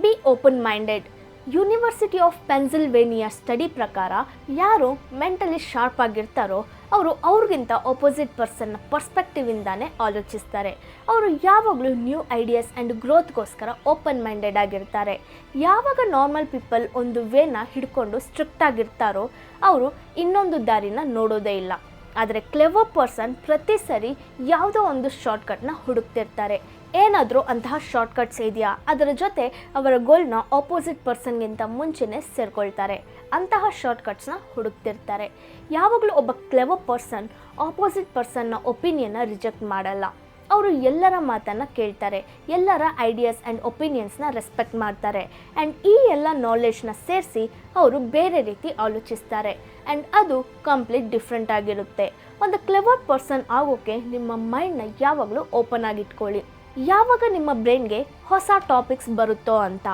B open minded. University of Pennsylvania study ಪ್ರಕಾರ ಯಾರು mentally sharp ಆಗಿರ್ತಾರೋ ಅವರು ಅವ್ರಿಗಿಂತ ಆಪೋಸಿಟ್ ಪರ್ಸನ್ನ ಪರ್ಸ್ಪೆಕ್ಟಿವಿಂದಾನೇ ಆಲೋಚಿಸ್ತಾರೆ. ಅವರು ಯಾವಾಗಲೂ ನ್ಯೂ ಐಡಿಯಾಸ್ ಆ್ಯಂಡ್ ಗ್ರೋತ್ಗೋಸ್ಕರ ಓಪನ್ ಮೈಂಡೆಡ್ ಆಗಿರ್ತಾರೆ. ಯಾವಾಗ ನಾರ್ಮಲ್ ಪೀಪಲ್ ಒಂದು ವೇನ ಹಿಡ್ಕೊಂಡು ಸ್ಟ್ರಿಕ್ಟ್ ಆಗಿರ್ತಾರೋ ಅವರು ಇನ್ನೊಂದು ದಾರಿನ ನೋಡೋದೇ ಇಲ್ಲ. ಆದರೆ ಕ್ಲೆವರ್ ಪರ್ಸನ್ ಪ್ರತಿ ಸರಿ ಯಾವುದೋ ಒಂದು ಶಾರ್ಟ್ಕಟ್ನ ಹುಡುಕ್ತಿರ್ತಾರೆ. ಏನಾದರೂ ಅಂತಹ ಶಾರ್ಟ್ಕಟ್ಸ್ ಇದೆಯಾ, ಅದರ ಜೊತೆ ಅವರ ಗೋಲ್ನ ಆಪೋಸಿಟ್ ಪರ್ಸನ್ಗಿಂತ ಮುಂಚೆನೇ ಸೇರ್ಕೊಳ್ತಾರೆ. ಅಂತಹ ಶಾರ್ಟ್ಕಟ್ಸ್ನ ಹುಡುಕ್ತಿರ್ತಾರೆ. ಯಾವಾಗಲೂ ಒಬ್ಬ ಕ್ಲೆವರ್ ಪರ್ಸನ್ ಆಪೋಸಿಟ್ ಪರ್ಸನ್ನ ಒಪಿನಿಯನ್ನ ರಿಜೆಕ್ಟ್ ಮಾಡಲ್ಲ. ಅವರು ಎಲ್ಲರ ಮಾತನ್ನು ಕೇಳ್ತಾರೆ, ಎಲ್ಲರ ಐಡಿಯಾಸ್ ಆ್ಯಂಡ್ ಒಪಿನಿಯನ್ಸ್ನ ರೆಸ್ಪೆಕ್ಟ್ ಮಾಡ್ತಾರೆ. ಆ್ಯಂಡ್ ಈ ಎಲ್ಲ ನಾಲೆಡ್ಜ್ನ ಸೇರಿಸಿ ಅವರು ಬೇರೆ ರೀತಿ ಆಲೋಚಿಸ್ತಾರೆ. ಆ್ಯಂಡ್ ಅದು ಕಂಪ್ಲೀಟ್ ಡಿಫ್ರೆಂಟ್ ಆಗಿರುತ್ತೆ. ಒಂದು ಕ್ಲೆವರ್ ಪರ್ಸನ್ ಆಗೋಕ್ಕೆ ನಿಮ್ಮ ಮೈಂಡ್ನ ಯಾವಾಗಲೂ ಓಪನ್ ಆಗಿಟ್ಕೊಳ್ಳಿ, ಯಾವಾಗ ನಿಮ್ಮ ಬ್ರೈನ್ಗೆ ಹೊಸ ಟಾಪಿಕ್ಸ್ ಬರುತ್ತೋ ಅಂತ.